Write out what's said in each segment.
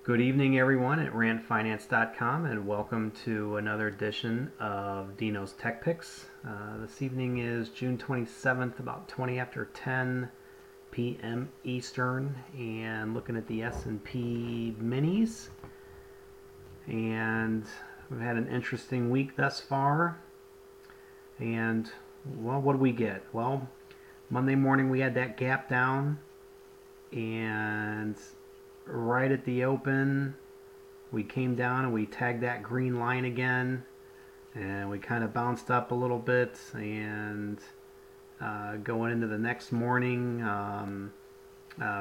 Good evening, everyone, at randfinance.com, and welcome to another edition of Dino's Tech Picks. This evening is June 27th, about 20 after 10 p.m. Eastern, and looking at the S&P minis. And we've had an interesting week thus far. And, well, what do we get? Well, Monday morning we had that gap down, and right at the open we came down and we tagged that green line again, and we kind of bounced up a little bit, and going into the next morning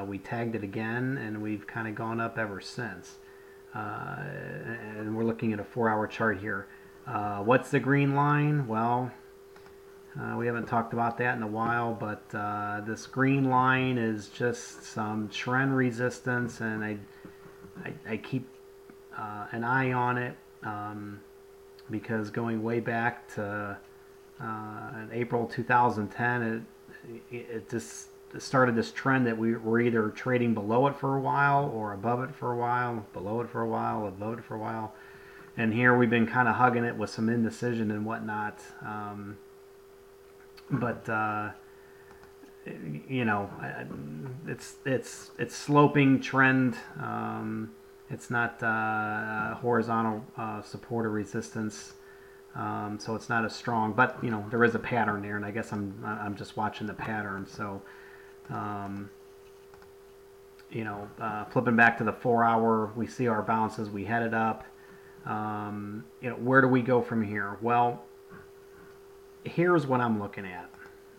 we tagged it again, and we've kind of gone up ever since. And we're looking at a 4-hour chart here. What's the green line? Well, we haven't talked about that in a while, but this green line is just some trend resistance, and I keep an eye on it because going way back to in April 2010, it just started this trend that we were either trading below it for a while or above it for a while, below it for a while, above it for a while. And here we've been kind of hugging it with some indecision and whatnot. But you know, it's sloping trend. It's not horizontal support or resistance, so it's not as strong. But you know, there is a pattern there, and I guess I'm just watching the pattern. So you know, flipping back to the 4-hour, we see our bounces. We headed up. You know, where do we go from here? Well, here's what I'm looking at.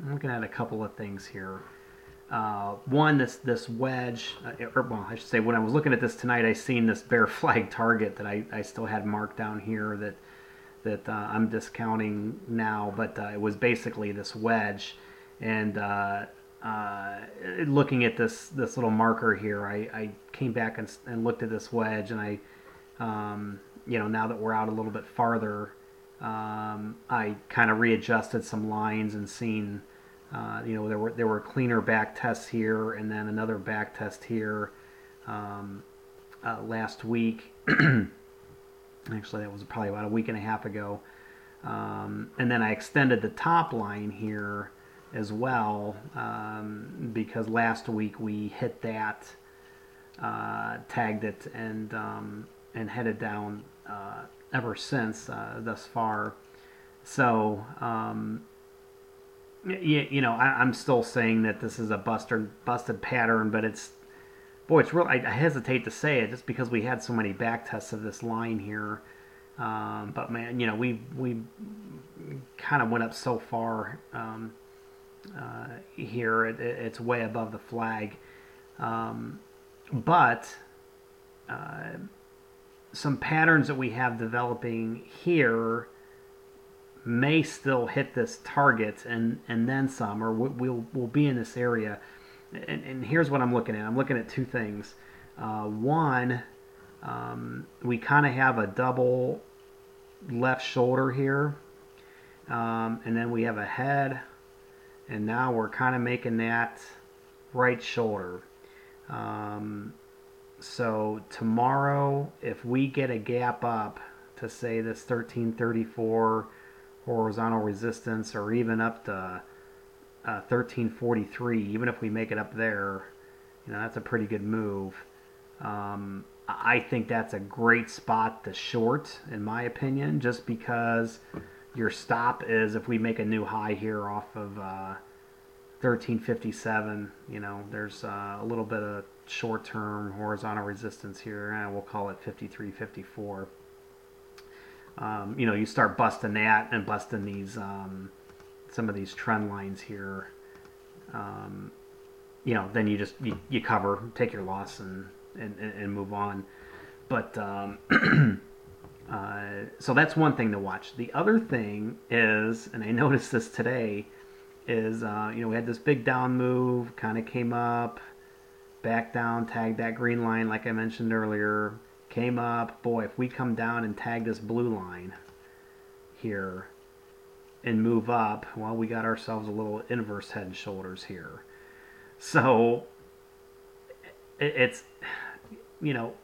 I'm looking at a couple of things here. One, this wedge, well, I should say, when I was looking at this tonight, I seen this bear flag target that I still had marked down here that I'm discounting now, but it was basically this wedge. And looking at this little marker here, I came back and looked at this wedge, and I, you know, now that we're out a little bit farther, I kind of readjusted some lines and seen, you know, there were cleaner back tests here, and then another back test here last week. Actually, that was probably about a week and a half ago. And then I extended the top line here as well, because last week we hit that, tagged it, and headed down ever since thus far. So you know, I'm still saying that this is a busted pattern, but it's real. I hesitate to say it just because we had so many back tests of this line here. But man, you know, we kind of went up so far here. It's way above the flag, but some patterns that we have developing here may still hit this target and then some, or we'll be in this area. And here's what I'm looking at. I'm looking at two things. One, we kind of have a double left shoulder here, and then we have a head, and now we're kind of making that right shoulder. So tomorrow, if we get a gap up to say this 1334 horizontal resistance, or even up to 1343, even if we make it up there, you know, that's a pretty good move. I think that's a great spot to short, in my opinion, just because your stop is if we make a new high here off of 1357. You know, there's a little bit of short-term horizontal resistance here, and we'll call it 53.54. You know, you start busting that and busting these some of these trend lines here. You know, then you cover, take your loss, and move on. But so that's one thing to watch. The other thing is, and I noticed this today, is you know, we had this big down move, kind of came up, back down, tagged that green line like I mentioned earlier, came up. Boy, if we come down and tag this blue line here and move up, well, we got ourselves a little inverse head and shoulders here. So it's, you know,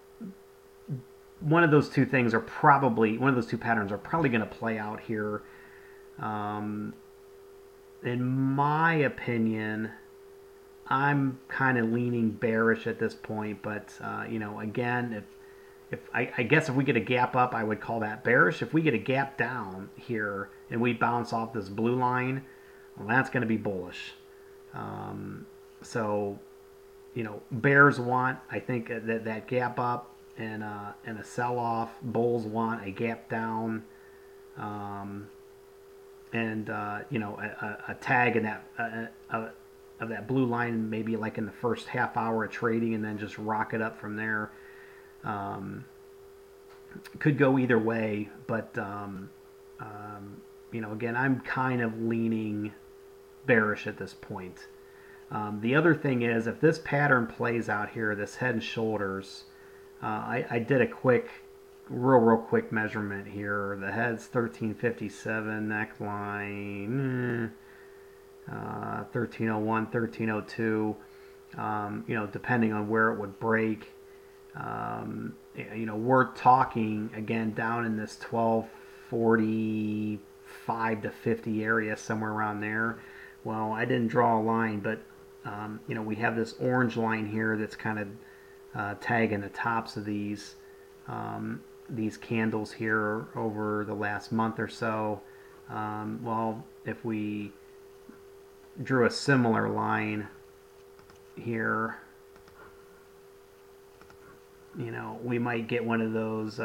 one of those two things are probably one of those two patterns are probably going to play out here. Um, in my opinion, I'm kind of leaning bearish at this point, but again, if I guess if we get a gap up, I would call that bearish. If we get a gap down here and we bounce off this blue line, well, that's going to be bullish. So, bears want, I think, that gap up and a sell off. Bulls want a gap down, and a tag in that of that blue line, maybe like in the first half hour of trading, and then just rocket up from there. Could go either way, but again, I'm kind of leaning bearish at this point. The other thing is, if this pattern plays out here, this head and shoulders, I did a real quick measurement here. The head's 1357, neckline 1301, 1302. Depending on where it would break. We're talking again down in this 1245 to 50 area, somewhere around there. Well, I didn't draw a line, but we have this orange line here that's kind of tagging the tops of these candles here over the last month or so. Well, if we drew a similar line here, we might get one of those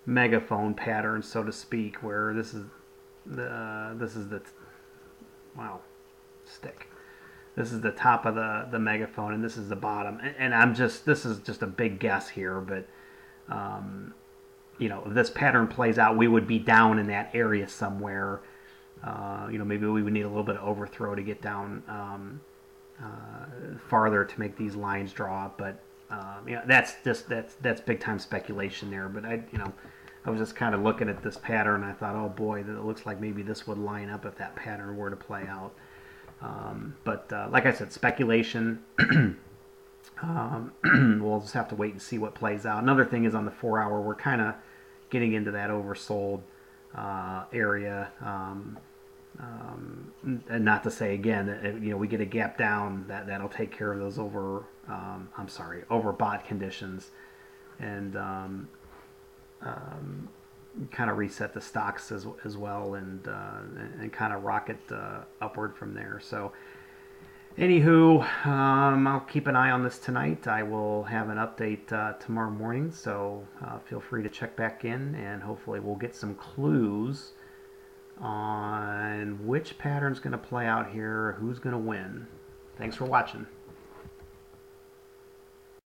megaphone patterns, so to speak, where this is the wow, stick. This is the top of the megaphone, and this is the bottom. And this is just a big guess here, but if this pattern plays out, we would be down in that area somewhere. Maybe we would need a little bit of overthrow to get down farther to make these lines draw up. But that's big time speculation there. But I was just kind of looking at this pattern, and I thought, oh boy, that it looks like maybe this would line up if that pattern were to play out. But like I said, speculation. We'll just have to wait and see what plays out. Another thing is on the 4 hour, we're kind of getting into that oversold area. And not to say again that we get a gap down, that'll take care of those overbought conditions, and kind of reset the stocks as well, and kind of rocket upward from there. So anywho, I'll keep an eye on this tonight. I will have an update tomorrow morning, so feel free to check back in, and hopefully we'll get some clues on which pattern's going to play out here, who's going to win. Thanks for watching.